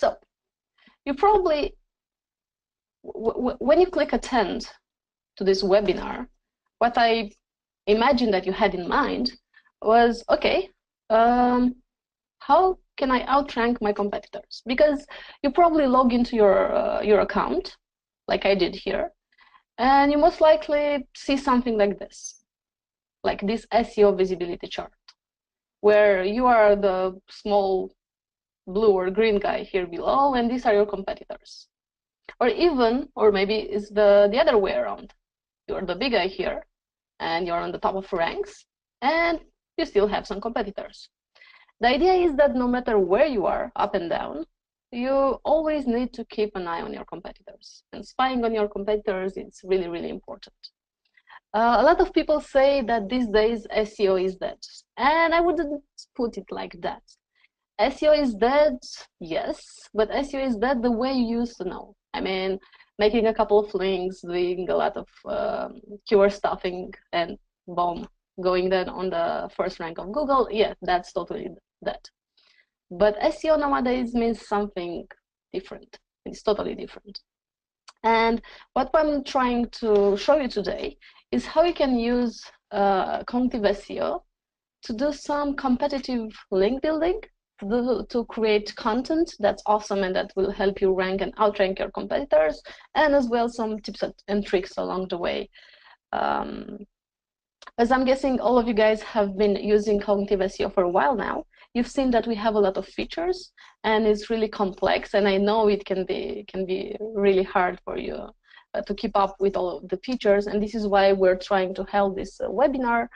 So you probably, when you click attend to this webinar, what I imagine that you had in mind was, okay, how can I outrank my competitors? Because you probably log into your account, like I did here, and you most likely see something like this SEO visibility chart, where you are the small blue or green guy here below, and these are your competitors. Or maybe it's the other way around. You're the big guy here, and you're on the top of ranks, and you still have some competitors. The idea is that no matter where you are, up and down, you always need to keep an eye on your competitors. And spying on your competitors is really, really important. A lot of people say that these days SEO is dead, and I wouldn't put it like that. SEO is dead, yes, but SEO is dead the way you used to know. I mean, making a couple of links, doing a lot of keyword stuffing, and boom, going then on the first rank of Google, yeah, that's totally dead. But SEO nowadays means something different. It's totally different. And what I'm trying to show you today is how you can use cognitiveSEO to do some competitive link building, to create content that's awesome and that will help you rank and outrank your competitors, and as well some tips and tricks along the way. As I'm guessing all of you guys have been using cognitiveSEO for a while now, you've seen that we have a lot of features and it's really complex, and I know it can be really hard for you to keep up with all of the features, and this is why we're trying to hold this webinar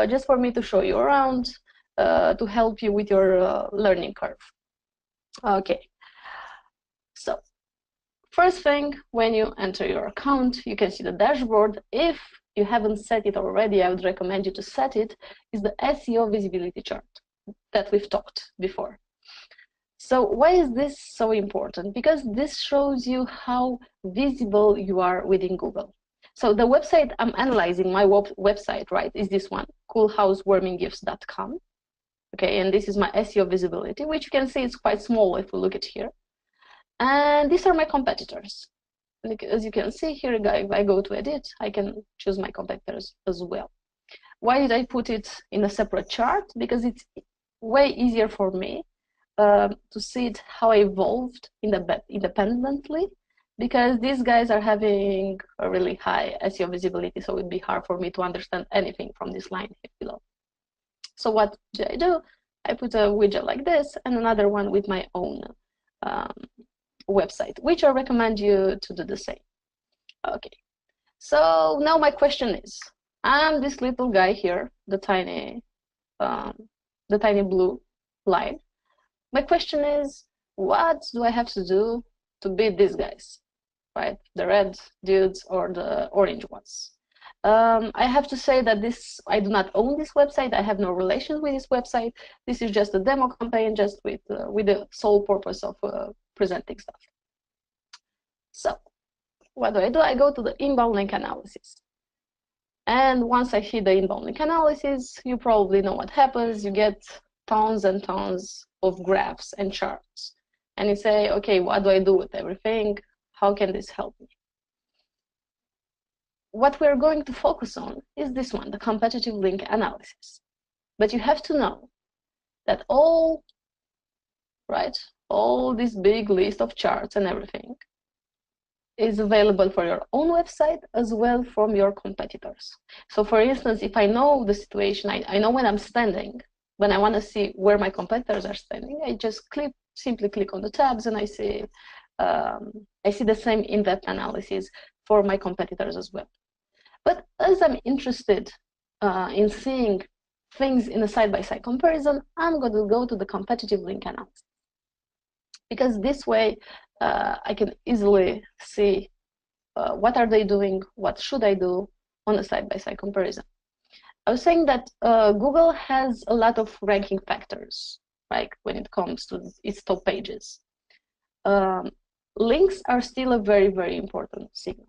just for me to show you around, to help you with your learning curve. Okay, so first thing, when you enter your account, you can see the dashboard. If you haven't set it already, I would recommend you to set it, is the SEO visibility chart that we've talked before. So why is this so important? Because this shows you how visible you are within Google. So the website I'm analyzing, my website, right, is this one, coolhousewarminggifts.com. Okay, and this is my SEO visibility, which you can see is quite small if we look at here. And these are my competitors. As you can see here, if I go to edit, I can choose my competitors as well. Why did I put it in a separate chart? Because it's way easier for me to see it how I evolved independently, because these guys are having a really high SEO visibility, so it'd be hard for me to understand anything from this line here below. So what did I do? I put a widget like this and another one with my own website, which I recommend you to do the same. Okay, so now my question is, I'm this little guy here, the tiny blue line. My question is, what do I have to do to beat these guys, right? The red dudes or the orange ones. I have to say that I do not own this website. I have no relation with this website. This is just a demo campaign, just with the sole purpose of presenting stuff. So what do? I go to the inbound link analysis. And once I hit the inbound link analysis, you probably know what happens. You get tons and tons of graphs and charts. And you say, okay, what do I do with everything? How can this help me? What we're going to focus on is this one, the competitive link analysis. But you have to know that all this big list of charts and everything is available for your own website as well from your competitors. So for instance, if I know the situation, I know when I'm standing, when I want to see where my competitors are standing, I just simply click on the tabs and I see the same in-depth analysis for my competitors as well. But as I'm interested in seeing things in a side-by-side comparison, I'm going to go to the competitive link analysis. Because this way, I can easily see what are they doing, what should I do on a side-by-side comparison. I was saying that Google has a lot of ranking factors, right, when it comes to its top pages. Links are still a very, very important signal.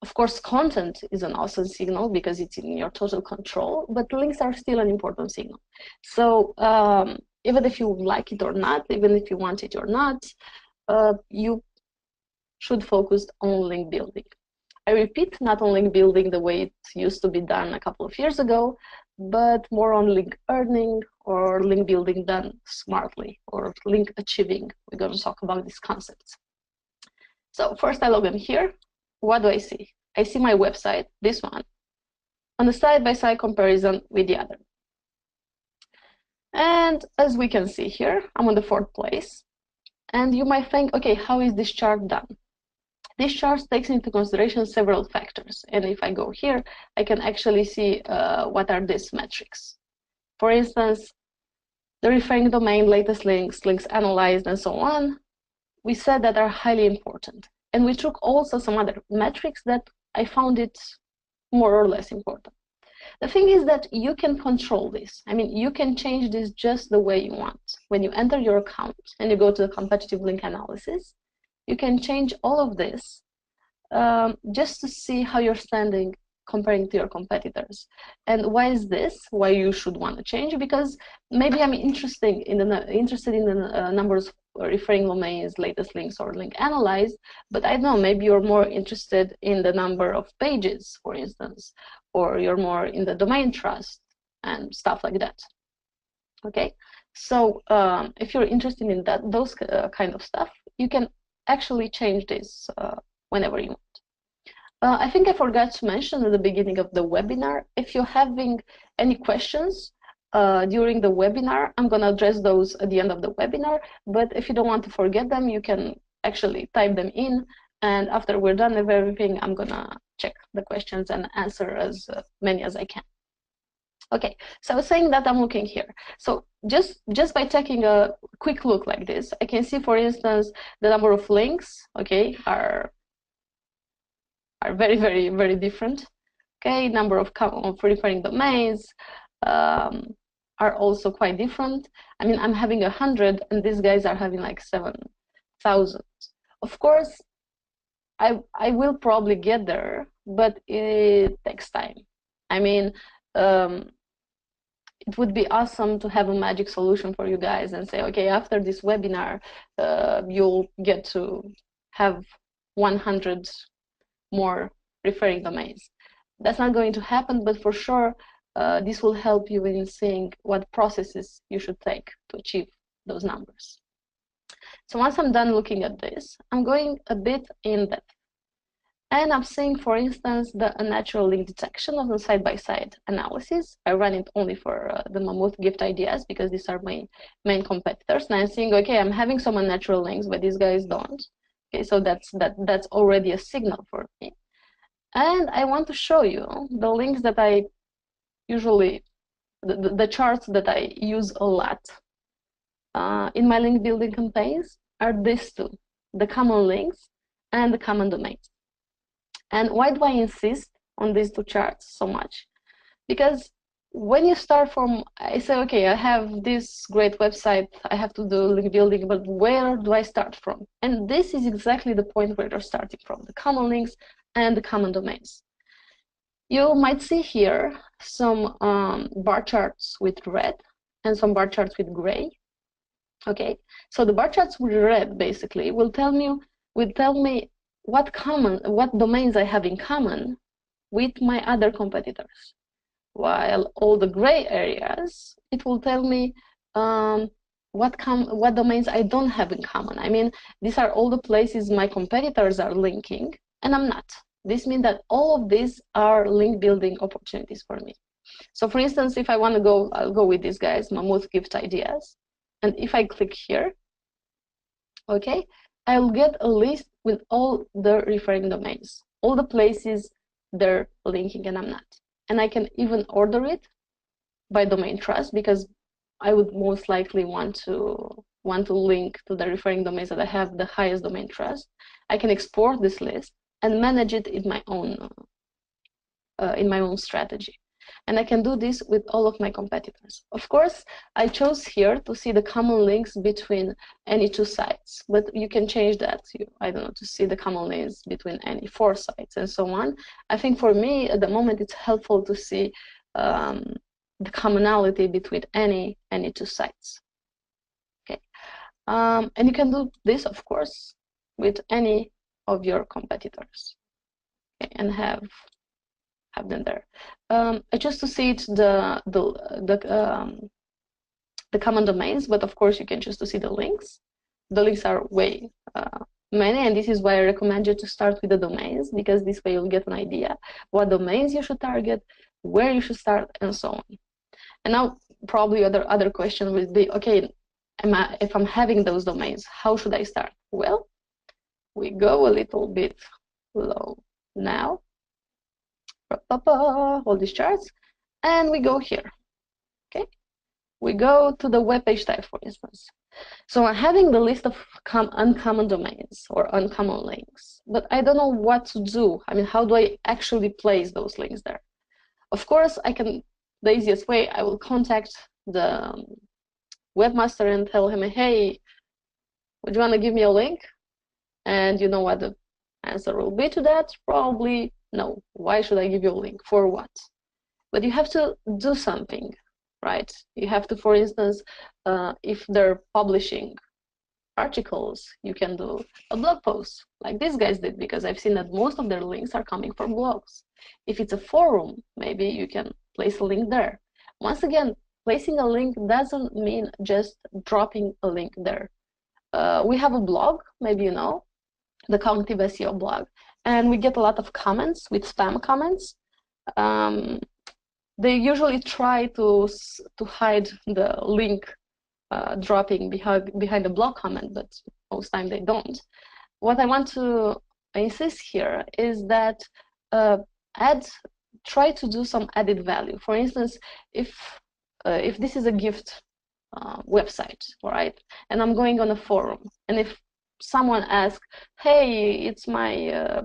Of course, content is an awesome signal because it's in your total control, but links are still an important signal. So even if you like it or not, even if you want it or not, you should focus on link building. I repeat, not on link building the way it used to be done a couple of years ago, but more on link earning or link building done smartly, or link achieving. We're going to talk about these concepts. So first I log in here. What do I see? I see my website, this one, on the side-by-side comparison with the other. And as we can see here, I'm on the 4th place. And you might think, okay, how is this chart done? This chart takes into consideration several factors. And if I go here, I can actually see what are these metrics. For instance, the referring domain, latest links, links analyzed, and so on, we said that are highly important. And we took also some other metrics that I found it more or less important. The thing is that you can control this. I mean, you can change this just the way you want. When you enter your account and you go to the competitive link analysis, you can change all of this just to see how you're standing comparing to your competitors. And why is this? Why you should want to change? Because maybe I'm interested in the numbers of referring domains, latest links, or link analyzed, but I don't know, maybe you're more interested in the number of pages, for instance, or you're more in the domain trust and stuff like that. Okay, so if you're interested in those kind of stuff, you can actually change this whenever you want. I think I forgot to mention at the beginning of the webinar, if you're having any questions during the webinar, I'm going to address those at the end of the webinar, but if you don't want to forget them, you can actually type them in, and after we're done with everything, I'm going to check the questions and answer as many as I can. Okay, so I was saying that I'm looking here. So just by taking a quick look like this, I can see, for instance, the number of links, okay, are very, very, very different. Okay, number of referring domains are also quite different. I mean, I'm having 100, and these guys are having like 7,000. Of course, I will probably get there, but it takes time. I mean, it would be awesome to have a magic solution for you guys and say, okay, after this webinar, you'll get to have 100 more referring domains. That's not going to happen, but for sure, this will help you in seeing what processes you should take to achieve those numbers. So once I'm done looking at this, I'm going a bit in depth. And I'm seeing, for instance, the unnatural link detection of the side-by-side analysis. I run it only for the Mammoth gift ideas because these are my main competitors. And I'm seeing, okay, I'm having some unnatural links, but these guys don't. Okay, so that's already a signal for me. And I want to show you the links that I usually, the charts that I use a lot in my link building campaigns are these two, the common links and the common domains. And why do I insist on these two charts so much? Because when you start from, I say, okay, I have this great website, I have to do link building, but where do I start from? And this is exactly the point where you're starting from, the common links and the common domains. You might see here some bar charts with red and some bar charts with gray. Okay, so the bar charts with red basically will tell me what domains I have in common with my other competitors. While all the gray areas, it will tell me what domains I don't have in common. I mean, these are all the places my competitors are linking, and I'm not. This means that all of these are link building opportunities for me. So for instance, if I want to go, I'll go with these guys, Mammoth Gift Ideas. And if I click here, okay, I'll get a list with all the referring domains, all the places they're linking and I'm not. And I can even order it by domain trust because I would most likely want to link to the referring domains that I have the highest domain trust. I can export this list and manage it in my own strategy. And I can do this with all of my competitors. Of course, I chose here to see the common links between any two sites, but you can change that to see the common links between any 4 sites and so on. I think for me, at the moment, it's helpful to see the commonality between any 2 sites. And you can do this, of course, with any of your competitors, okay, and have them there. I choose to see it the common domains, but of course you can choose to see the links. The links are way many, and this is why I recommend you to start with the domains, because this way you'll get an idea what domains you should target, where you should start, and so on. And now probably other question will be, okay, if I'm having those domains, how should I start? Well, we go a little bit low now, all these charts, and we go here. Okay, we go to the web page type, for instance. So I'm having the list of uncommon domains or uncommon links, but I don't know what to do. I mean, how do I actually place those links there? Of course, the easiest way, I will contact the webmaster and tell him, hey, would you want to give me a link? And you know what the answer will be to that? Probably no. Why should I give you a link? For what? But you have to do something, right? You have to, for instance, if they're publishing articles, you can do a blog post like these guys did, because I've seen that most of their links are coming from blogs. If it's a forum, maybe you can place a link there. Once again, placing a link doesn't mean just dropping a link there. We have a blog, maybe you know, the cognitiveSEO blog, and we get a lot of comments with spam comments. They usually try to hide the link dropping behind the blog comment, but most time they don't. What I want to insist here is that try to do some added value. For instance, if this is a gift website, right, and I'm going on a forum, and if someone asks, hey, it's my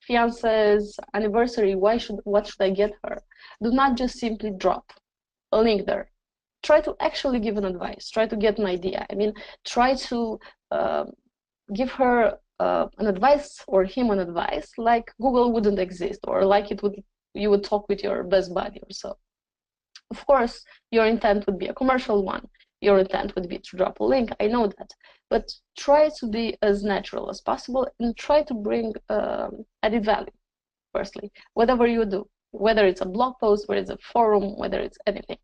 fiance's anniversary, what should I get her? Do not just simply drop a link there. Try to actually give an advice. Try to get an idea. I mean, try to give her an advice or him an advice like Google wouldn't exist, or like you would talk with your best buddy or so. Of course, your intent would be a commercial one. Your intent would be to drop a link. I know that, but try to be as natural as possible and try to bring added value. Firstly, whatever you do, whether it's a blog post, whether it's a forum, whether it's anything.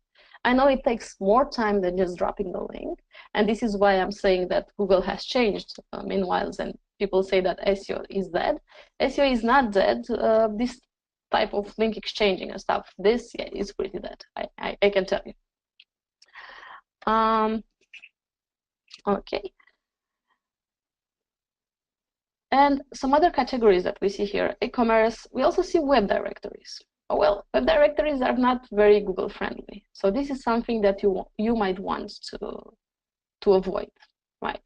I know it takes more time than just dropping the link, and this is why I'm saying that Google has changed meanwhile, and people say that SEO is dead. SEO is not dead. This type of link exchanging and stuff, this is pretty dead, I can tell you. Okay. And some other categories that we see here, e-commerce, we also see web directories. Well, web directories are not very Google friendly. So this is something that you might want to avoid, right?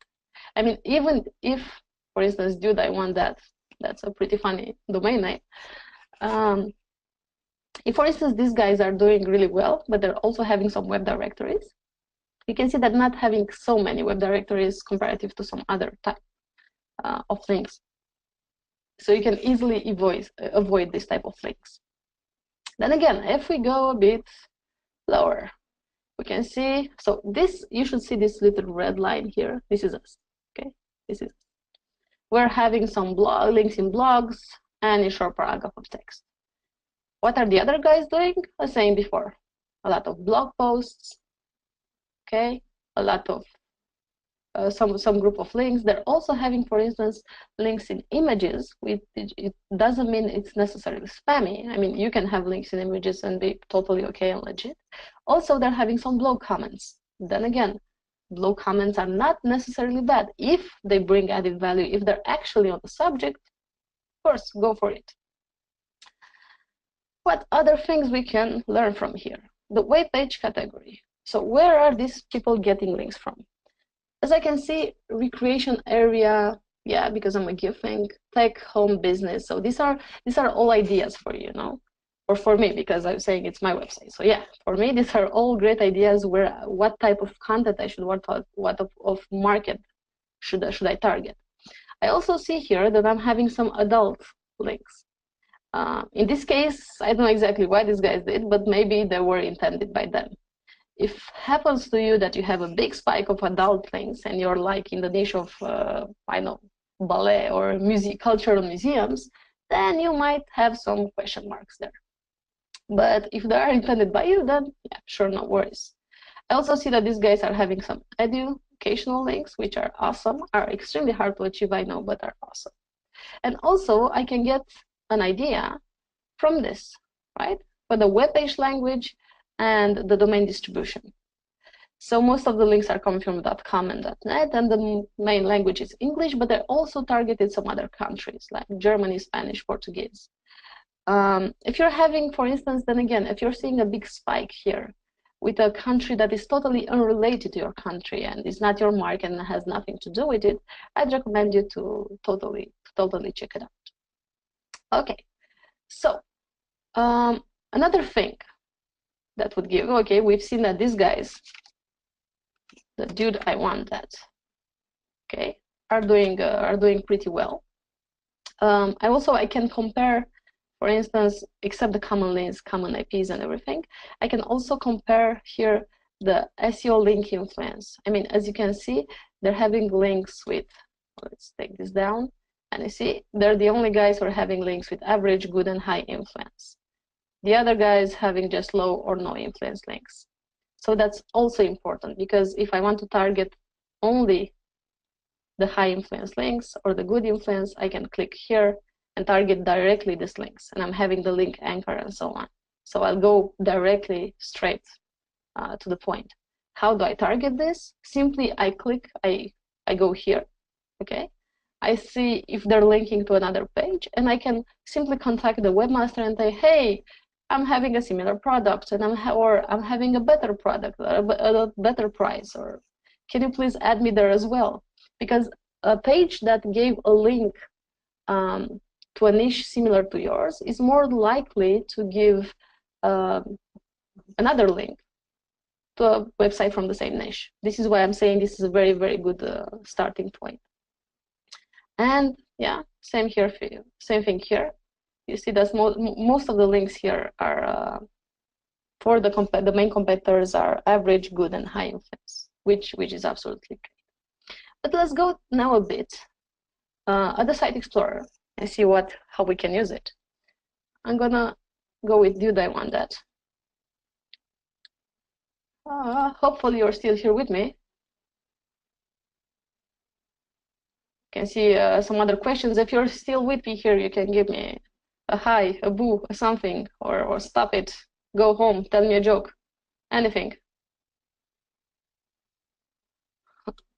I mean, even if, for instance, dude, I want that's a pretty funny domain name. If, for instance, these guys are doing really well, but they're also having some web directories, you can see that not having so many web directories comparative to some other type of links. So you can easily avoid this type of links. Then again, if we go a bit lower, we can see, so this, you should see this little red line here. This is us, okay? This is us. We're having some links in blogs and a short paragraph of text. What are the other guys doing? I was saying before, a lot of blog posts, okay? A lot of some group of links. They're also having, for instance, links in images. It doesn't mean it's necessarily spammy. I mean, you can have links in images and be totally okay and legit. Also, they're having some blog comments. Then again, blog comments are not necessarily bad if they bring added value. If they're actually on the subject, of course, go for it. What other things we can learn from here? The web page category. So where are these people getting links from? As I can see, recreation area, yeah, because I'm a giving, tech, home, business. So these are all ideas for you, know, or for me, because I'm saying it's my website. So yeah, for me, these are all great ideas where what type of content I should want, what of market should I target. I also see here that I'm having some adult links. In this case, I don't know exactly why these guys did, but maybe they were intended by them. if happens to you that you have a big spike of adult links and you're like in the niche of, I know, ballet or music, cultural museums, then you might have some question marks there. But if they are intended by you, then yeah, sure, no worries. I also see that these guys are having some educational links, which are awesome, are extremely hard to achieve, I know, but are awesome. And also, I can get an idea from this, right? For the web page language and the domain distribution. So most of the links are coming from .com and .net, and the main language is English, but they're also targeted some other countries like Germany, Spanish, Portuguese. If you're having, for instance, then again, if you're seeing a big spike here with a country that is totally unrelated to your country and is not your market and has nothing to do with it, I'd recommend you to totally check it out. Okay, so another thing that would give, okay, we've seen that these guys, the dude I want that, okay, are doing pretty well. I can compare, for instance, except the common links, common IPs and everything, I can also compare here the SEO link influence. I mean, as you can see, they're having links with, let's take this down, and you see, they're the only guys who are having links with average, good, and high influence. The other guys having just low or no influence links. So that's also important, because if I want to target only the high influence links or the good influence, I can click here and target directly these links, and I'm having the link anchor and so on. So I'll go directly straight to the point. How do I target this? Simply I click, I go here, okay? I see if they're linking to another page, and I can simply contact the webmaster and say, hey, I'm having a similar product, and I'm having a better product, a better price, or can you please add me there as well? Because a page that gave a link to a niche similar to yours is more likely to give another link to a website from the same niche. This is why I'm saying this is a very, very good starting point. And yeah, same here for you. Same thing here. You see that most of the links here are for the main competitors are average, good, and high influence, which is absolutely great. But let's go now a bit at the Site Explorer and see how we can use it. I'm gonna go with dude I want that. Hopefully you're still here with me. You can see some other questions. If you're still with me here, you can give me a hi, a boo, a something, or stop it, go home, tell me a joke, anything.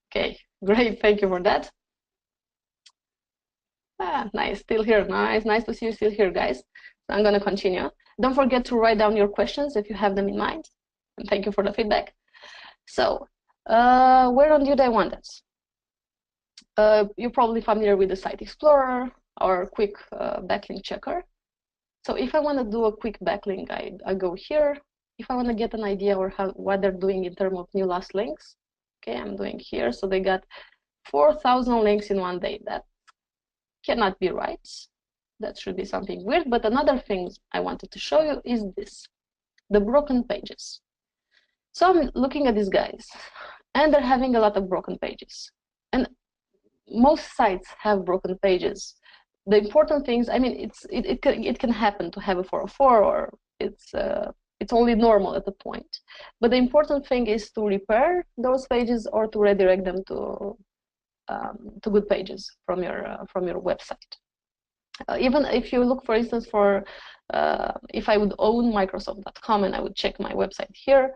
Okay, great, thank you for that. Nice, still here, nice to see you still here, guys. So I'm gonna continue. Don't forget to write down your questions if you have them in mind. And thank you for the feedback. So, where on do I want it? You're probably familiar with the Site Explorer or quick backlink checker. So if I want to do a quick backlink, I go here. If I want to get an idea or what they're doing in terms of new last links, okay, I'm doing here. So they got 4,000 links in one day. That cannot be right. That should be something weird. But another thing I wanted to show you is this, the broken pages. So I'm looking at these guys, and they're having a lot of broken pages. And most sites have broken pages. The important things, I mean, it can happen to have a 404, or it's only normal at the point. But the important thing is to repair those pages or to redirect them to good pages from your website. Even if you look, for instance, for if I would own Microsoft.com and I would check my website here,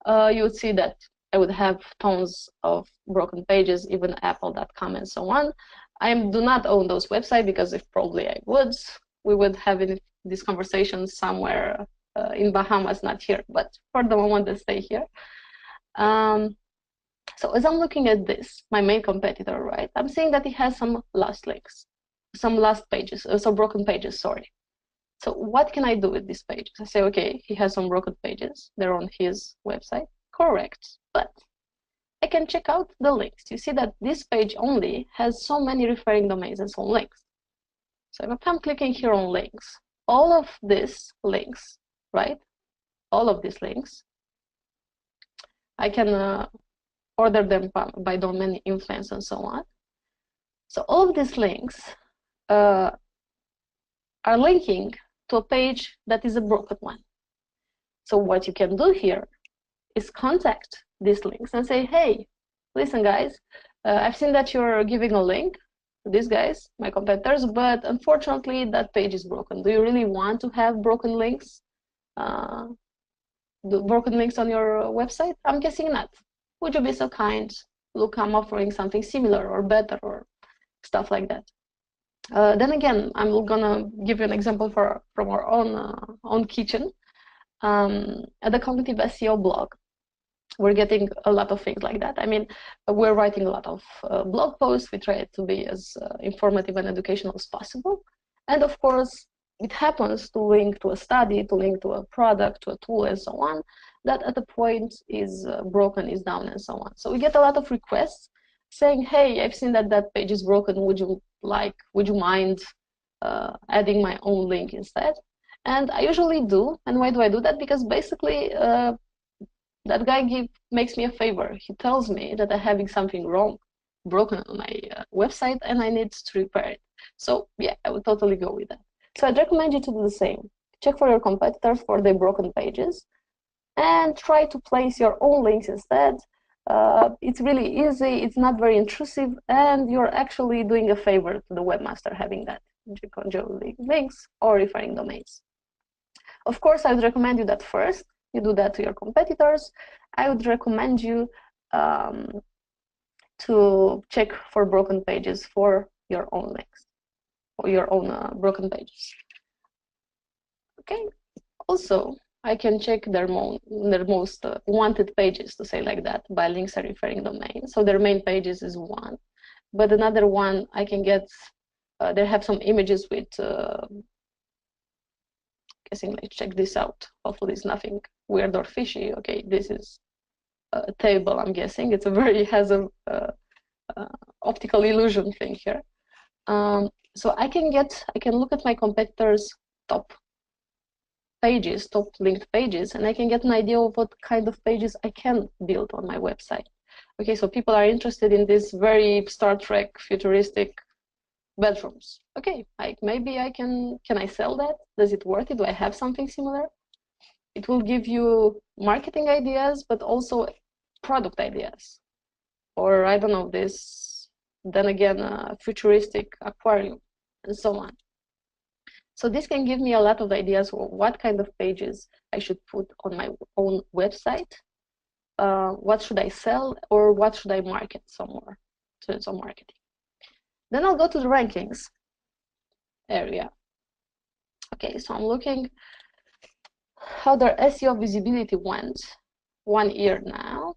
you would see that I would have tons of broken pages, even Apple.com and so on. I do not own those websites, because if probably I would, we would have this conversation somewhere in Bahamas, not here. But for the moment, let's stay here. So as I'm looking at this, my main competitor, right, I'm seeing that it has some lost links, some lost pages, some broken pages, sorry. So what can I do with these pages? I say, okay, he has some broken pages. They're on his website. Correct. But I can check out the links. You see that this page only has so many referring domains and some links. So if I'm clicking here on links, all of these links, right? All of these links I can order them by domain influence and so on. So all of these links are linking to a page that is a broken one. So what you can do here is contact these links and say, hey, listen guys, I've seen that you're giving a link to these guys, my competitors, but unfortunately that page is broken. Do you really want to have broken links? Broken links on your website? I'm guessing not. Would you be so kind? Look, I'm offering something similar or better or stuff like that. Then again, I'm gonna give you an example from our own kitchen. At the cognitiveSEO blog, we're getting a lot of things like that. I mean, we're writing a lot of blog posts. We try to be as informative and educational as possible. And of course, it happens to link to a study, to link to a product, to a tool, and so on, that at a point is broken, is down, and so on. So we get a lot of requests saying, hey, I've seen that that page is broken. Would you mind adding my own link instead? And I usually do. And why do I do that? Because basically, that guy makes me a favor. He tells me that I'm having something broken on my website, and I need to repair it. So yeah, I would totally go with that. So I'd recommend you to do the same. Check for your competitors for their broken pages, and try to place your own links instead. It's really easy, it's not very intrusive, and you're actually doing a favor to the webmaster having that links or referring domains. Of course, I would recommend you that first you do that to your competitors. I would recommend you to check for broken pages for your own links or your own broken pages. Okay. Also, I can check their most wanted pages, to say like that, by links and referring domains. So their main pages is one, but another one I can get. They have some images with. Guessing, like, check this out. Hopefully, it's nothing weird or fishy. Okay, this is a table. I'm guessing it's has a optical illusion thing here. So I can look at my competitors' top pages, top linked pages, and I can get an idea of what kind of pages I can build on my website. Okay, so people are interested in this very Star Trek futuristic bedrooms. Okay, like maybe can I sell that? Does it worth it? Do I have something similar? It will give you marketing ideas, but also product ideas. Or I don't know, then again, a futuristic aquarium, and so on. So this can give me a lot of ideas of what kind of pages I should put on my own website. What should I sell, or what should I market somewhere? So some marketing. Then I'll go to the rankings area. Okay, so I'm looking how their SEO visibility went 1 year now.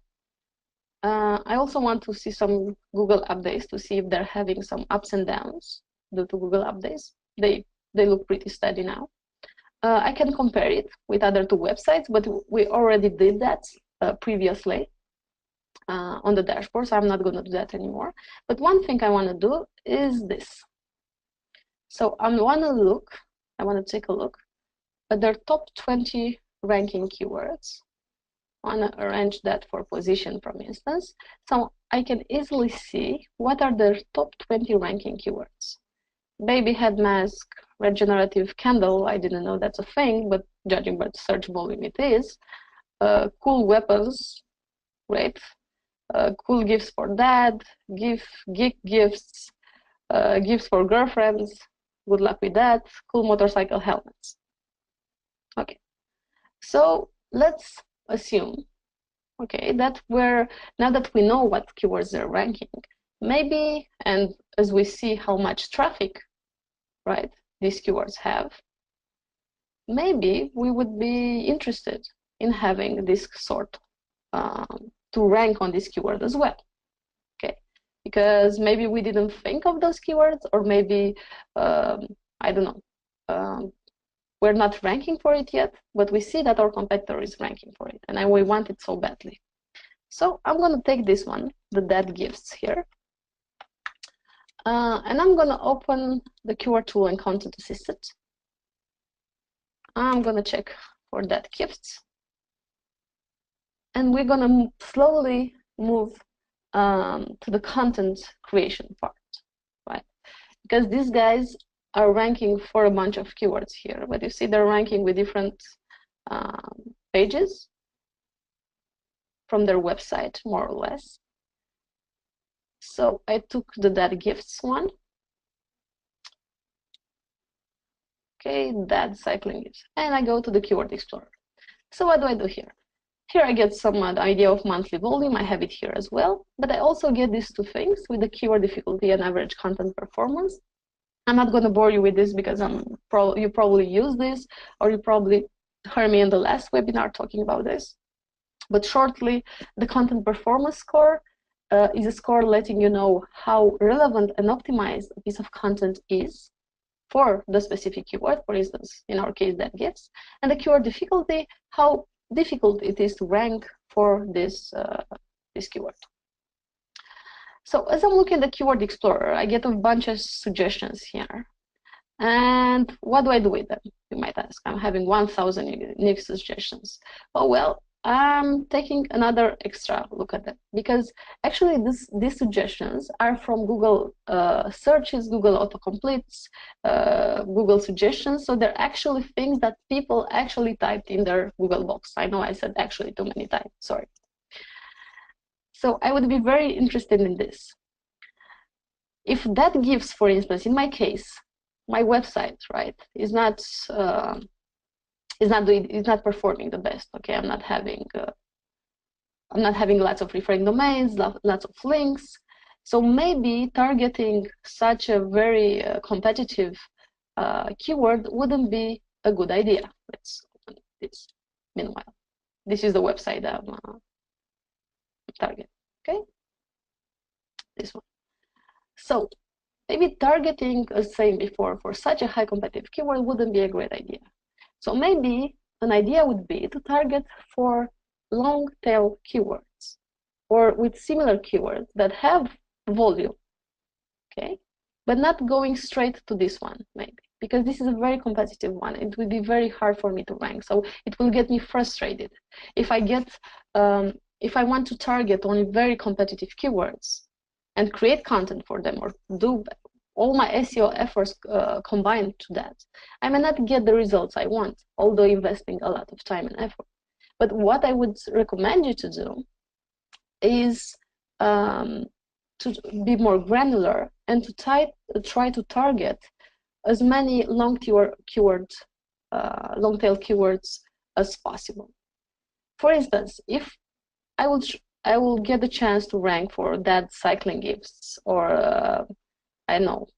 I also want to see some Google updates to see if they're having some ups and downs due to Google updates. They look pretty steady now. I can compare it with other two websites, but we already did that previously on the dashboard, so I'm not going to do that anymore. But one thing I want to do is this. So I want to take a look at their top 20 ranking keywords. I want to arrange that for position, for instance. So I can easily see what are their top 20 ranking keywords. Baby head mask, regenerative candle, I didn't know that's a thing, but judging by the search volume it is. Cool weapons, great. Cool gifts for dad, geek gifts, gifts for girlfriends, good luck with that, cool motorcycle helmets. Okay, so let's assume, okay, that now that we know what keywords they're ranking, maybe, and as we see how much traffic, right, these keywords have, maybe we would be interested in having this sort to rank on this keyword as well. Okay, because maybe we didn't think of those keywords, or maybe I don't know, we're not ranking for it yet, but we see that our competitor is ranking for it, and we want it so badly. So I'm going to take this one, the dad gifts here, and I'm going to open the keyword tool and content assistant. I'm going to check for dad gifts. and we're gonna slowly move to the content creation part, right? Because these guys are ranking for a bunch of keywords here, but you see they're ranking with different pages from their website, more or less. So I took the dad gifts one. Okay, dad cycling gifts, and I go to the keyword explorer. So what do I do here? Here I get some idea of monthly volume. I have it here as well, but I also get these two things with the keyword difficulty and average content performance. I'm not going to bore you with this because you probably use this, or you probably heard me in the last webinar talking about this. But shortly, the content performance score is a score letting you know how relevant and optimized a piece of content is for the specific keyword, for instance, in our case, that gifts, and the keyword difficulty, how difficult it is to rank for this keyword. So as I'm looking at the keyword explorer, I get a bunch of suggestions here. And what do I do with them? You might ask. I'm having 1,000 unique suggestions. Oh, well, I'm taking another extra look at them, because actually these suggestions are from Google searches, Google autocompletes, Google suggestions. So they're actually things that people actually typed in their Google box. I know I said actually too many times, sorry. So I would be very interested in this. If that gives, for instance, in my case, my website, right, is not performing the best. Okay, I'm not having lots of referring domains, lots of links. So maybe targeting such a very competitive keyword wouldn't be a good idea. Let's open this. Meanwhile, this is the website I'm targeting. Okay, this one. So maybe targeting, as saying before, for such a high competitive keyword wouldn't be a great idea. So maybe an idea would be to target for long tail keywords, or with similar keywords that have volume, okay, but not going straight to this one, maybe, because this is a very competitive one. It will be very hard for me to rank, so it will get me frustrated if I want to target only very competitive keywords and create content for them, or do all my SEO efforts combined to that. I may not get the results I want, although investing a lot of time and effort. But what I would recommend you to do is to be more granular and to try to target as many long tail keywords as possible. For instance, if I will get the chance to rank for that cycling gifts, or I know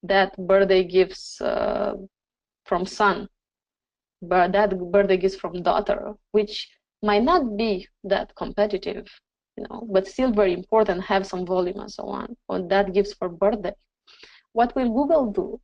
that birthday gifts from son, but that birthday gifts from daughter, which might not be that competitive, but still very important, have some volume and so on, or that gifts for birthday. What will Google do?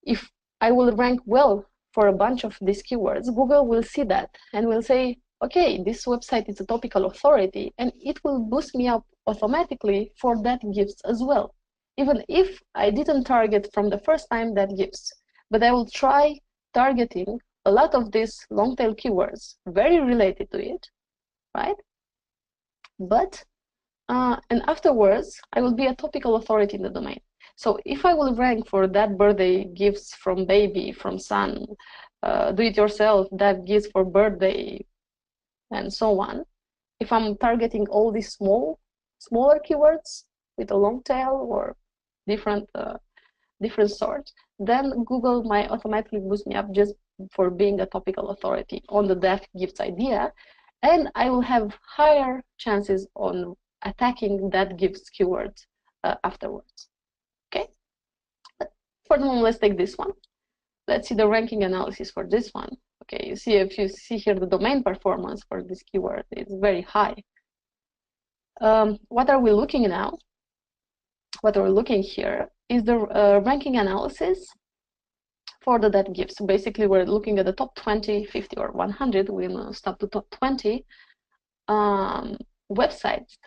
If I will rank well for a bunch of these keywords, Google will see that and will say, okay, this website is a topical authority, and it will boost me up automatically for that gifts as well. Even if I didn't target from the first time that gifts, but I will try targeting a lot of these long tail keywords very related to it, right? But and afterwards, I will be a topical authority in the domain. So if I will rank for that birthday gifts from baby, from son, do it yourself, that gifts for birthday, and so on, if I'm targeting all these smaller keywords with a long tail or different sorts, then Google might automatically boost me up just for being a topical authority on the that gifts idea, and I will have higher chances on attacking that gifts keyword afterwards. Okay, but for the moment, let's take this one. Let's see the ranking analysis for this one. Okay, if you see here, the domain performance for this keyword is very high. What are we looking now? What we're looking here is the ranking analysis for the that gifts. So basically, we're looking at the top 20, 50, or 100. We'll stop to top 20 websites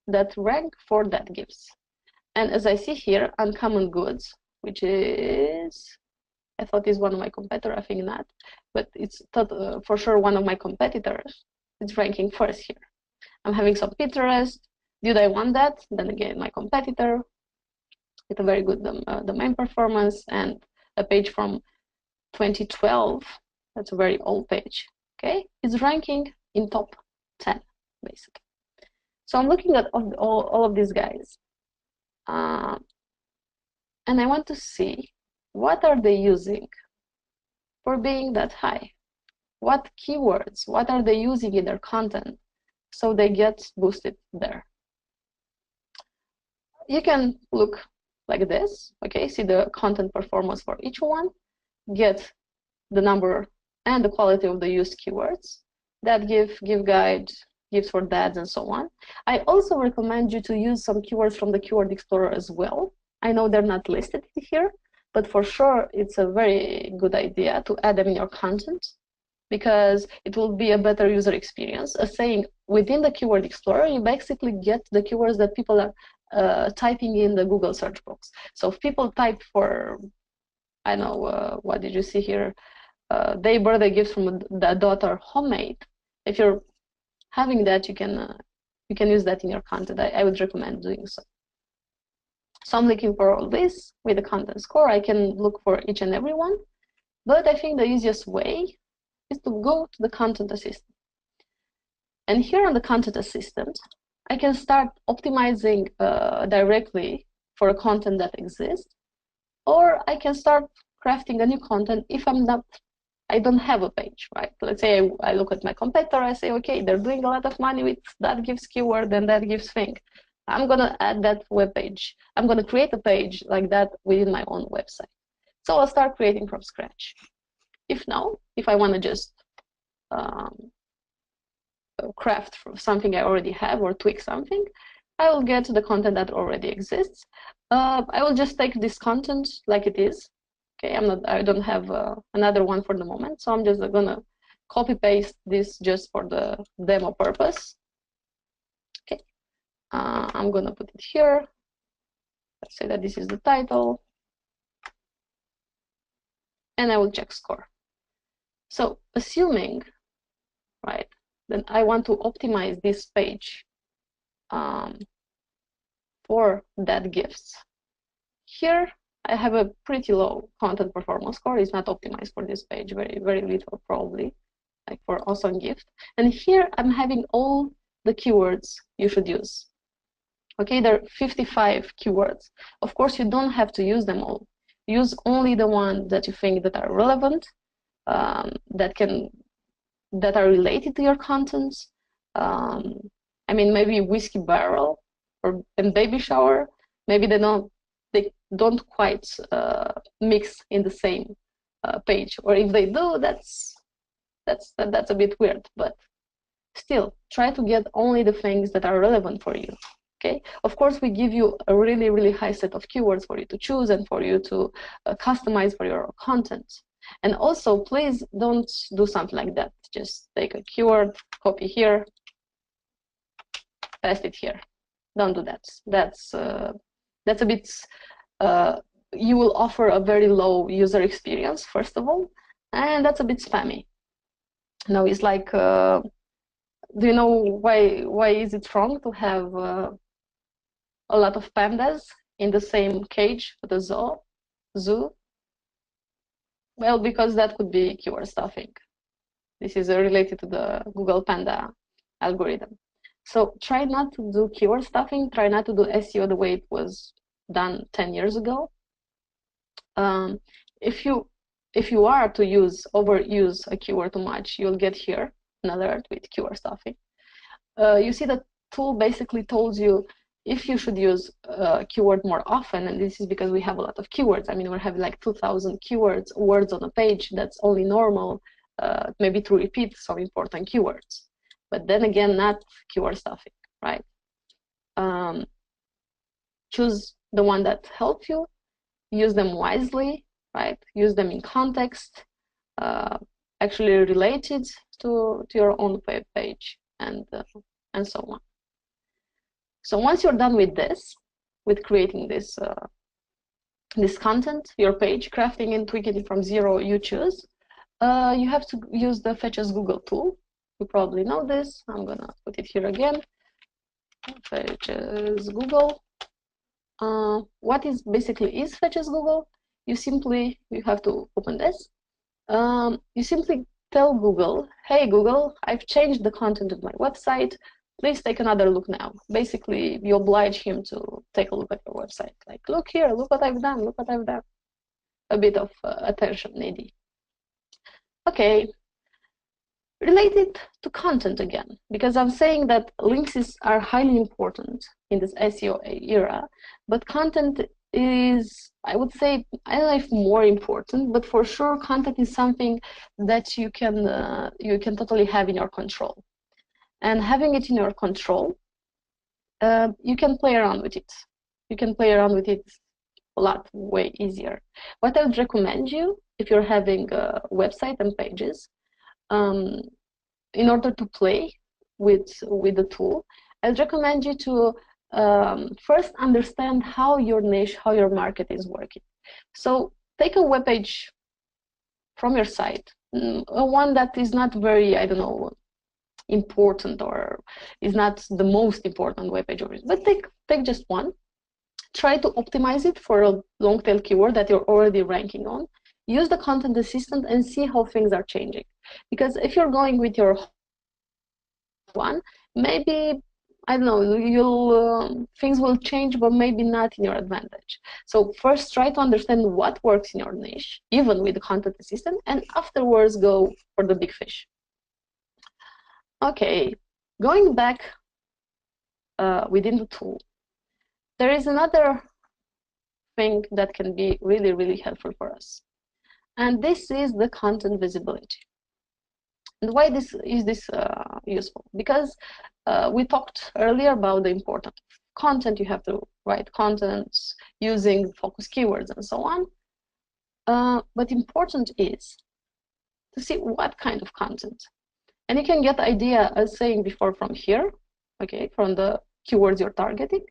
that rank for that gifts. And as I see here, Uncommon Goods, which is, I thought is one of my competitors, I think not, but it's for sure one of my competitors. it's ranking first here. I'm having some Pinterest. Did I want that? Then again, my competitor with a very good domain performance and a page from 2012. That's a very old page. Okay, it's ranking in top 10 basically. So I'm looking at all of these guys, and I want to see what are they using for being that high. What keywords? What are they using in their content so they get boosted there? You can look like this. Okay, see the content performance for each one, get the number and the quality of the used keywords that give guides, gives for dads, and so on. I also recommend you to use some keywords from the Keyword Explorer as well. I know they're not listed here, but for sure it's a very good idea to add them in your content because it will be a better user experience. As saying, within the Keyword Explorer, you basically get the keywords that people are typing in the Google search box. So if people type for, I know, what did you see here? Day birthday gifts from the daughter, homemade. If you're having that, you can use that in your content. I would recommend doing so. So I'm looking for all this with the content score. I can look for each and every one, but I think the easiest way is to go to the content assistant. And here on the content assistant, I can start optimizing directly for a content that exists, or I can start crafting a new content if I don't have a page, right? Let's say I look at my competitor, I say, okay, they're doing a lot of money with that gives keyword and that gives thing. I'm gonna add that web page. I'm gonna create a page like that within my own website. So I'll start creating from scratch. If I wanna just craft from something I already have or tweak something, I will get the content that already exists. I will just take this content like it is. Okay, I don't have another one for the moment, so I'm just gonna copy paste this just for the demo purpose. Okay, I'm gonna put it here. Let's say that this is the title, and I will check score. So assuming, right, then I want to optimize this page for that gifts. Here I have a pretty low content performance score. It's not optimized for this page, very, very little probably, like for awesome gift. And here I'm having all the keywords you should use. Okay, there are 55 keywords. Of course, you don't have to use them all. Use only the ones that you think that are relevant, that are related to your contents. I mean, maybe whiskey barrel and baby shower. Maybe they don't quite mix in the same page, or if they do, that's a bit weird. But still, try to get only the things that are relevant for you. Okay. Of course, we give you a really, really high set of keywords for you to choose and for you to customize for your content. And also, please don't do something like that. Just take a keyword, copy here, paste it here. Don't do that. That's a bit. You will offer a very low user experience, first of all, and that's a bit spammy. Now it's like, do you know why is it wrong to have a lot of pandas in the same cage at the zoo? Well, because that could be keyword stuffing. This is related to the Google Panda algorithm. So try not to do keyword stuffing. Try not to do SEO the way it was done 10 years ago. If you are to overuse a keyword too much, you'll get here an alert with keyword stuffing. You see the tool basically tells you if you should use a keyword more often, and this is because we have a lot of keywords. I mean, we're having like 2,000 words on a page. That's only normal, maybe to repeat some important keywords. But then again, not keyword stuffing, right? Choose the one that helps you. Use them wisely, right? Use them in context, actually related to your own web page, and so on. So once you're done with this, with creating this content, your page, crafting and tweaking it from zero, you choose. You have to use the Fetch as Google tool, You probably know this. I'm gonna put it here again. Fetches Google. What is basically Fetches Google? You have to open this. You simply tell Google, hey Google, I've changed the content of my website. Please take another look now. Basically, you oblige him to take a look at your website. Like, look here, look what I've done, look what I've done. A bit of attention needy. Okay, related to content again, because I'm saying that links are highly important in this SEO era, but content is, I would say, I don't know if more important, but for sure content is something that you can totally have in your control. And having it in your control, you can play around with it. You can play around with it a lot, way easier. What I would recommend you, if you're having a website and pages, in order to play with the tool, I'd recommend you to first understand how your niche, how your market is working. So take a web page from your site, one that is not very, I don't know, important or is not the most important web page, but take just one. Try to optimize it for a long tail keyword that you're already ranking on. Use the content assistant and see how things are changing. Because if you're going with your one, maybe, I don't know, things will change, but maybe not in your advantage. So first try to understand what works in your niche, even with the content assistant, and afterwards go for the big fish. Okay, going back within the tool, there is another thing that can be really, really helpful for us. And this is the content visibility. And why is this useful? Because we talked earlier about the importance of content. You have to write content using focus keywords and so on. But important is to see what kind of content. And you can get idea, as saying before, from here, okay, from the keywords you're targeting.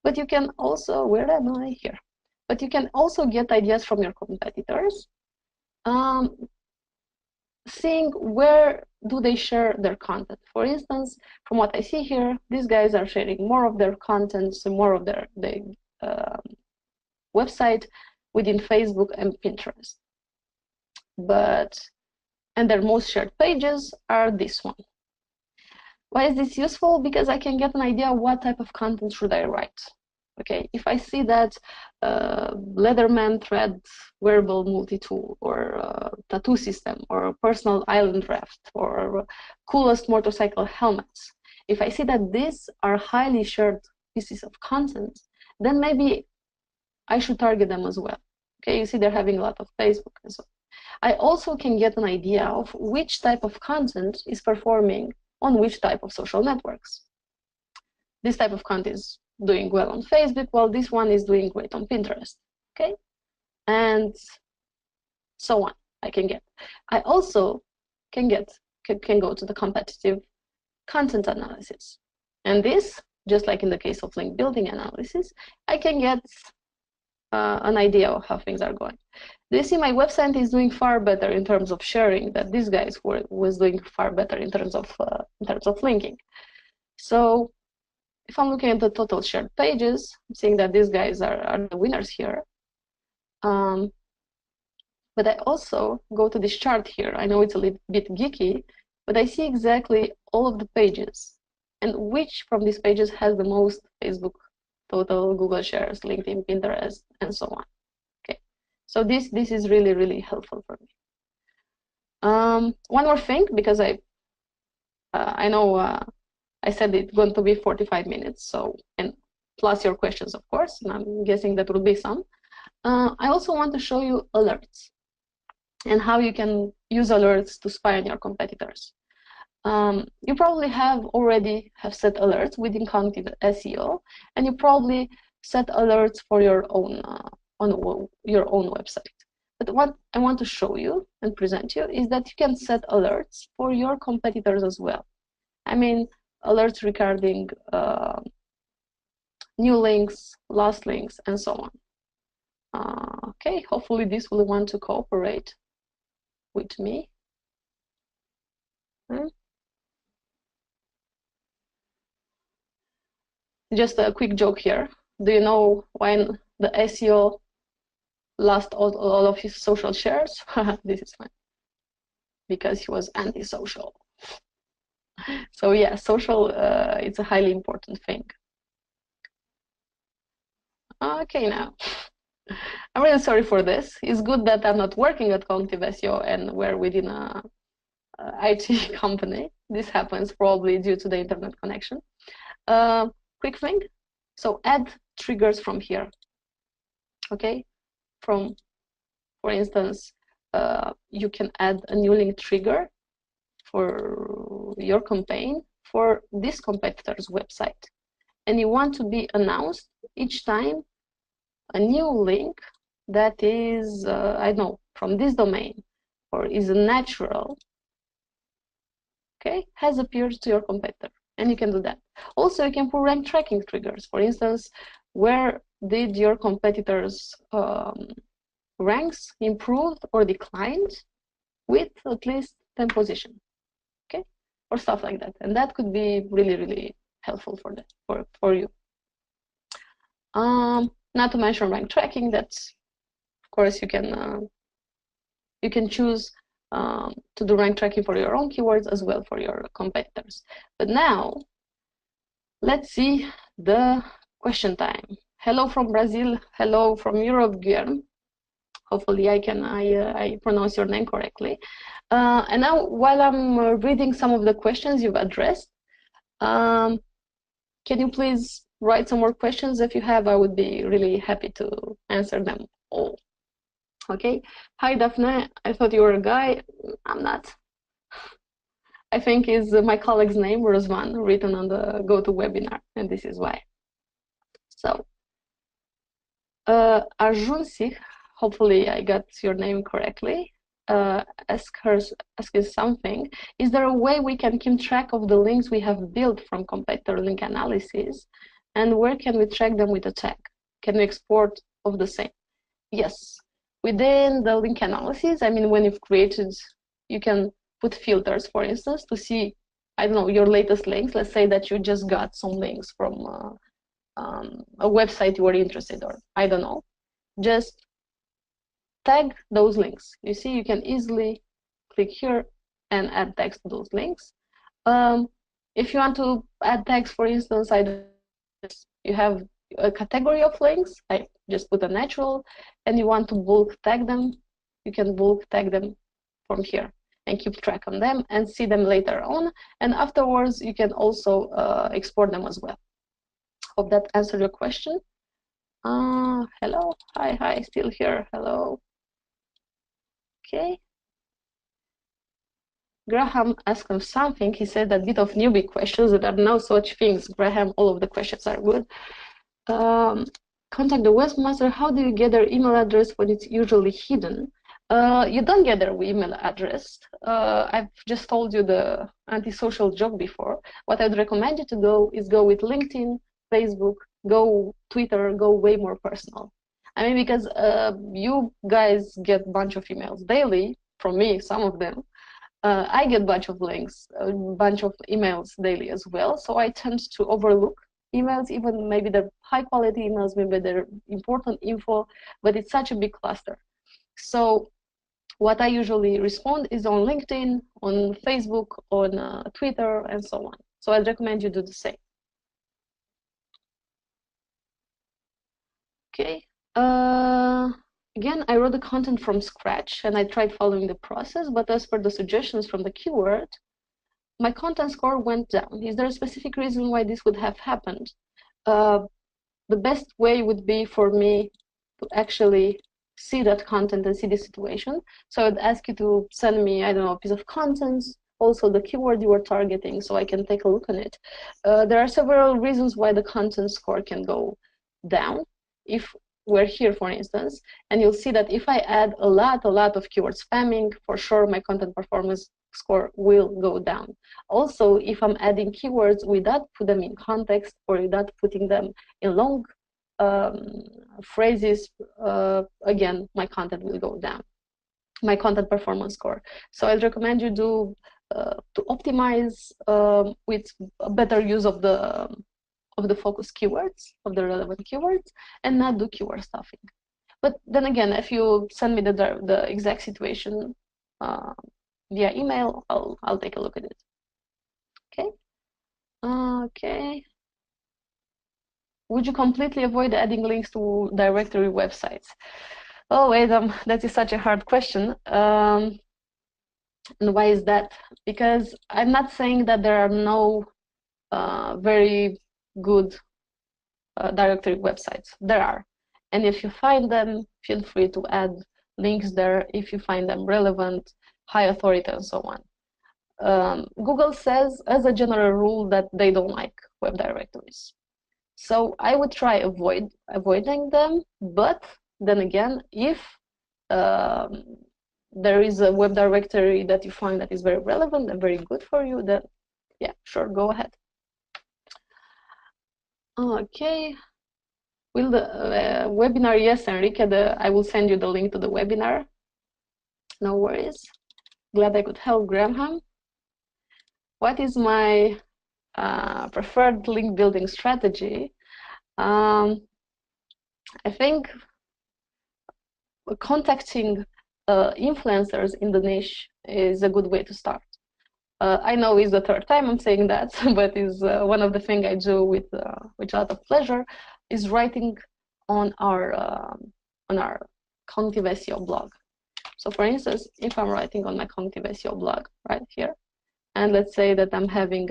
But you can also, where am I here? But you can also get ideas from your competitors, seeing where do they share their content. For instance, from what I see here, these guys are sharing more of their content, so more of their website within Facebook and Pinterest. And their most shared pages are this one. Why is this useful? Because I can get an idea what type of content should I write. Okay, if I see that Leatherman thread wearable multi-tool, or tattoo system, or personal island raft, or coolest motorcycle helmets, if I see that these are highly shared pieces of content, then maybe I should target them as well. Okay, you see they're having a lot of Facebook and so on. I also can get an idea of which type of content is performing on which type of social networks. This type of content is doing well on Facebook, while this one is doing great on Pinterest. Okay, and so on. I also can go to the competitive content analysis, and this, just like in the case of link building analysis, I can get an idea of how things are going. Do you see my website is doing far better in terms of sharing that these guys was doing far better in terms of linking. So if I'm looking at the total shared pages, I'm seeing that these guys are the winners here. But I also go to this chart here. I know it's a little bit geeky, but I see exactly all of the pages and which from these pages has the most Facebook total, Google shares, LinkedIn, Pinterest, and so on. Okay, so this is really, really helpful for me. One more thing, because I know I said it's going to be 45 minutes, so, and plus your questions, of course, and I'm guessing that will be some. I also want to show you alerts and how you can use alerts to spy on your competitors. You probably already have set alerts within cognitiveSEO, and you probably set alerts for your own on your own website. But what I want to show you and present you is that you can set alerts for your competitors as well. I mean, alerts regarding new links, lost links, and so on. Okay, hopefully this will want to cooperate with me. Just a quick joke here. Do you know when the SEO lost all of his social shares? This is fine. Because he was anti-social. So yeah, social, it's a highly important thing. Okay, now. I'm really sorry for this. It's good that I'm not working at cognitiveSEO and we're within a IT company. This happens probably due to the internet connection. Quick thing. So add triggers from here. Okay, for instance, you can add a new link trigger for your campaign for this competitor's website, and you want to be announced each time a new link that is, I don't know, from this domain or is natural, okay, has appeared to your competitor, and you can do that. Also, you can put rank tracking triggers. For instance, where did your competitors' ranks improved or declined with at least 10 position, okay, or stuff like that, and that could be really, really helpful for that for you. Not to mention rank tracking. That's, of course, you can choose to do rank tracking for your own keywords as well for your competitors. But now, let's see the question time. Hello from Brazil. Hello from Europe, Guilherme. Hopefully I pronounce your name correctly. And now, while I'm reading some of the questions you've addressed, can you please write some more questions if you have? I would be really happy to answer them all. Okay. Hi, Daphne. I thought you were a guy. I'm not. I think is my colleague's name, Rosvan, written on the GoToWebinar, and this is why. So, Arjun Sikh, hopefully I got your name correctly, asks something. Is there a way we can keep track of the links we have built from competitor link analysis, and where can we track them with a tag? Can we export of the same? Yes. Within the link analysis, I mean, when you've created, you can put filters, for instance, to see, I don't know, your latest links. Let's say that you just got some links from a website you were interested in, or I don't know. Just tag those links. You see, you can easily click here and add tags to those links. If you want to add tags, for instance, you have a category of links. I just put a natural, and you want to bulk tag them. You can bulk tag them from here and keep track on them and see them later on. And afterwards, you can also export them as well. Hope that answered your question. Hello, hi, still here. Hello. Okay. Graham asked him something. He said a bit of newbie questions. There are no such things. Graham, all of the questions are good. Contact the webmaster. How do you get their email address when it's usually hidden? You don't get their email address. I've just told you the anti-social joke before. What I'd recommend you to go is go with LinkedIn, Facebook, go Twitter, go way more personal. I mean, because you guys get a bunch of emails daily from me, some of them. I get a bunch of links, a bunch of emails daily as well. So I tend to overlook emails, even maybe they're high quality emails, maybe they're important info, but it's such a big cluster. So what I usually respond is on LinkedIn, on Facebook, on Twitter, and so on. So I'd recommend you do the same. Okay. Again, I wrote the content from scratch and I tried following the process, but as per the suggestions from the keyword, my content score went down. Is there a specific reason why this would have happened? The best way would be for me to actually see that content and see the situation. So I'd ask you to send me, I don't know, a piece of content, also the keyword you were targeting, so I can take a look on it. There are several reasons why the content score can go down. If we're here, for instance, and you'll see that if I add a lot of keyword spamming, for sure my content performance score will go down. Also, if I'm adding keywords without putting them in context or without putting them in long phrases, again, my content will go down, my content performance score. So I'd recommend you do to optimize with a better use of the of the focus keywords, of the relevant keywords, and not do keyword stuffing. But then again, if you send me the exact situation via email, I'll take a look at it. Okay. Okay. Would you completely avoid adding links to directory websites? Oh, Adam, that is such a hard question. And why is that? Because I'm not saying that there are no very good directory websites. There are. And if you find them, feel free to add links there if you find them relevant, high authority, and so on. Google says, as a general rule, that they don't like web directories. So I would try avoiding them, but then again, if there is a web directory that you find that is very relevant and very good for you, then yeah, sure, go ahead. Okay. Will the webinar? Yes, Enrique, I will send you the link to the webinar. No worries. Glad I could help, Graham. What is my preferred link building strategy? I think contacting influencers in the niche is a good way to start. I know it's the third time I'm saying that, but is one of the things I do with a lot of pleasure is writing on our cognitiveSEO blog. So for instance, if I'm writing on my cognitiveSEO blog right here, and let's say that I'm having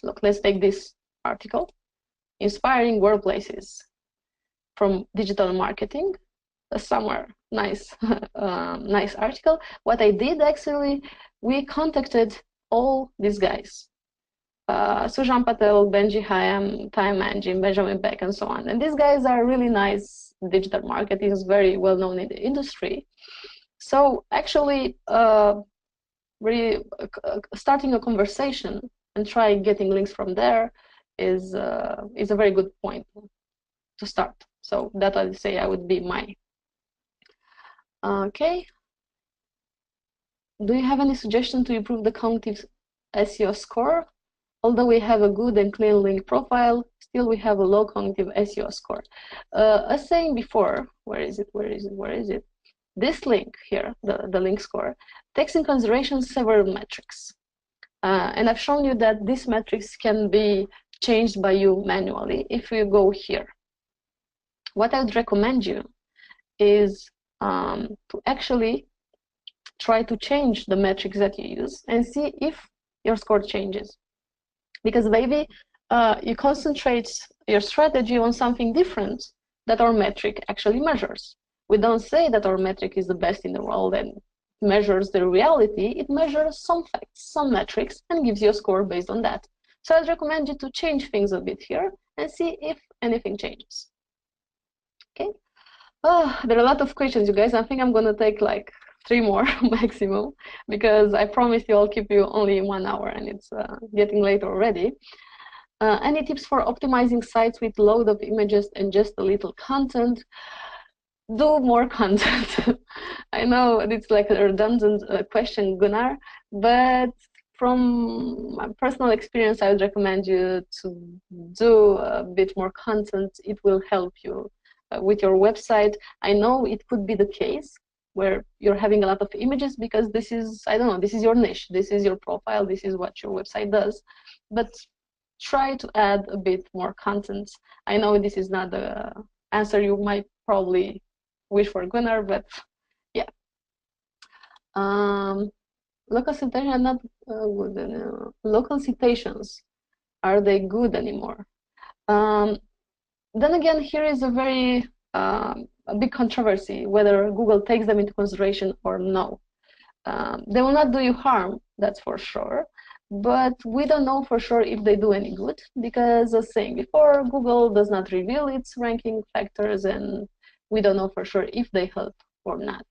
look, let's take this article, inspiring workplaces from digital marketing, a somewhere nice nice article. What I did actually, we contacted all these guys, Sujan Patel, Benji Hayam, Time Manjin, Benjamin Beck, and so on. And these guys are really nice digital marketers, very well known in the industry. So actually, really starting a conversation and try getting links from there is a very good point to start. So that I'd say I would be my. Okay. Do you have any suggestion to improve the cognitive SEO score? Although we have a good and clean link profile, still we have a low cognitive SEO score. As saying before, where is it? This link here, the link score, takes in consideration several metrics. And I've shown you that these metrics can be changed by you manually if you go here. What I would recommend you is to actually try to change the metrics that you use and see if your score changes. Because maybe you concentrate your strategy on something different that our metric actually measures. We don't say that our metric is the best in the world and measures the reality. It measures some facts, some metrics, and gives you a score based on that. So I'd recommend you to change things a bit here and see if anything changes. Okay. Oh, there are a lot of questions, you guys. I think I'm going to take like 3 more maximum, because I promised you I'll keep you only 1 hour, and it's getting late already. Any tips for optimizing sites with load of images and just a little content? Do more content. I know it's like a redundant question, Gunnar, but from my personal experience, I would recommend you to do a bit more content. It will help you with your website. I know it could be the case where you're having a lot of images because this is, I don't know, this is your niche, this is your profile, this is what your website does. But try to add a bit more content. I know this is not the answer you might probably wish for, Gunnar, but yeah. Local citations are not good. Local citations, are they good anymore? Then again, here is a very a big controversy whether Google takes them into consideration or no. They will not do you harm, that's for sure, but we don't know for sure if they do any good, because as saying before, Google does not reveal its ranking factors, and we don't know for sure if they help or not.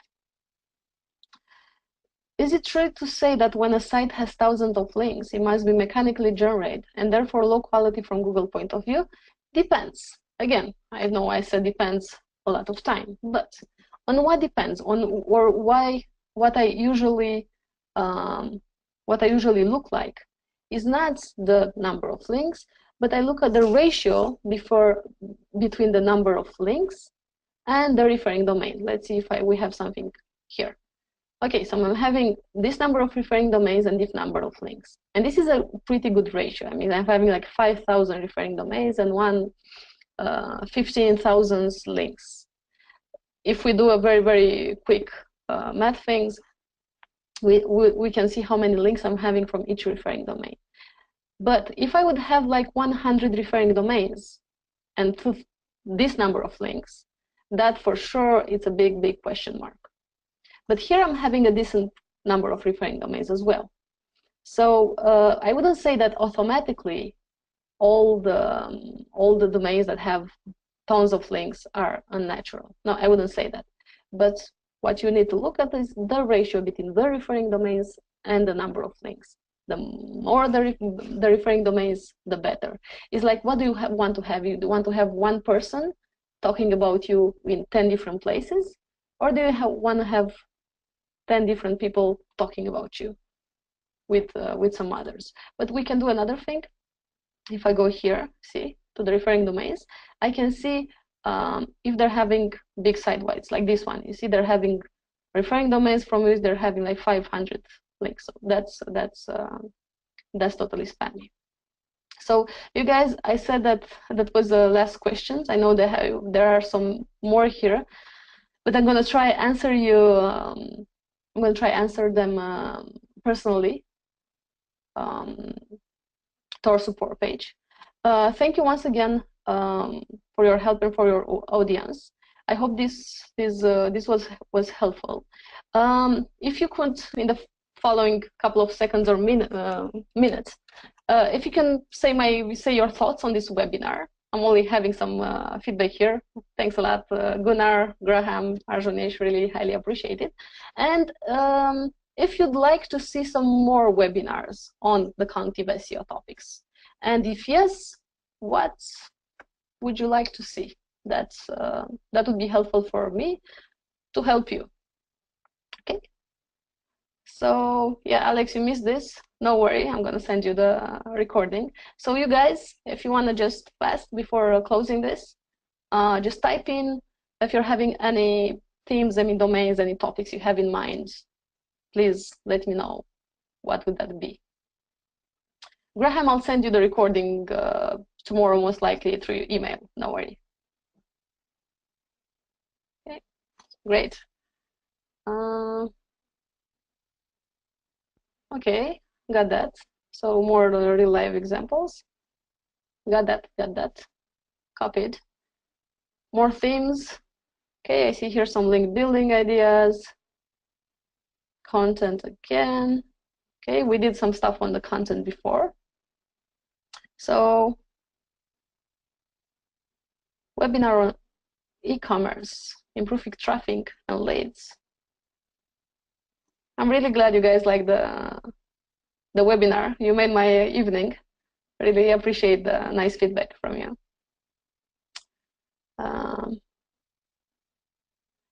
Is it true to say that when a site has thousands of links, it must be mechanically generated and therefore low quality from Google point of view? Depends. Again, I know I said depends a lot of time, but on what depends, on or why what I usually look like is not the number of links, but I look at the ratio between the number of links and the referring domain. Let's see if we have something here. Okay, so I'm having this number of referring domains and this number of links. And this is a pretty good ratio. I mean, I'm having like 5,000 referring domains and 15,000 links. If we do a very, very quick math things, we can see how many links I'm having from each referring domain. But if I would have like 100 referring domains and this number of links, that for sure it's a big, big question mark. But here I'm having a decent number of referring domains as well. So I wouldn't say that automatically all the domains that have tons of links are unnatural. No, I wouldn't say that. But what you need to look at is the ratio between the referring domains and the number of links. The more the referring domains, the better. It's like, what do you want to have? You want to have one person talking about you in 10 different places? Or do you want to have 10 different people talking about you with some others? But we can do another thing. If I go here, see, to the referring domains, I can see if they're having big site-wides, like this one. You see they're having referring domains from which they're having like 500 links. So that's totally spammy. So you guys, I said that was the last questions. I know there are some more here, but I'm going to try answer you. I'm going to try answer them personally to our support page. Thank you once again for your help and for your audience. I hope this was helpful. If you could, in the following couple of seconds or minutes, if you can say your thoughts on this webinar. I'm only having some feedback here. Thanks a lot, Gunnar, Graham, Arjunish, really highly appreciate it. And if you'd like to see some more webinars on the cognitive SEO topics, and if yes, what would you like to see? That would be helpful for me to help you. Okay. So yeah, Alex, you missed this. No worry, I'm gonna send you the recording. So you guys, if you wanna just fast before closing this, just type in if you're having any themes, any domains, any topics you have in mind. Please let me know. What would that be? Graham, I'll send you the recording tomorrow, most likely through email. No worry. Okay, great. Okay, got that. So more real life examples. Got that. Copied. More themes. Okay, I see here some link building ideas. Content again. Okay, we did some stuff on the content before. So, webinar on e-commerce, improving traffic and leads. I'm really glad you guys like the webinar. You made my evening. Really appreciate the nice feedback from you.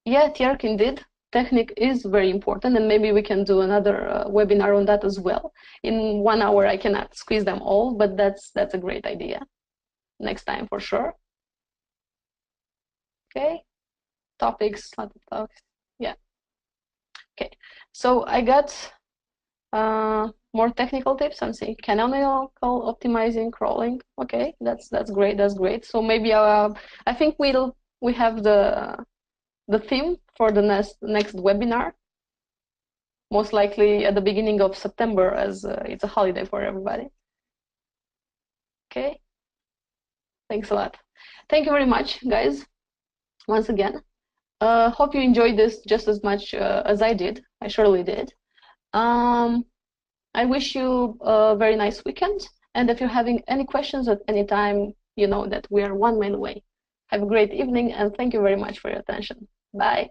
Yeah, Tjerk, indeed. Technique is very important, and maybe we can do another webinar on that as well. In 1 hour, I cannot squeeze them all, but that's a great idea. Next time for sure. Okay, topics, yeah. Okay, so I got more technical tips. I'm saying canonical optimizing, crawling. Okay, that's great. That's great. So maybe I think we have the theme for the next webinar, most likely at the beginning of September, as it's a holiday for everybody. Okay, thanks a lot. Thank you very much, guys, once again. Hope you enjoyed this just as much as I did. I surely did. I wish you a very nice weekend, and if you're having any questions at any time, you know that we are one mail away. Have a great evening, and thank you very much for your attention. Bye.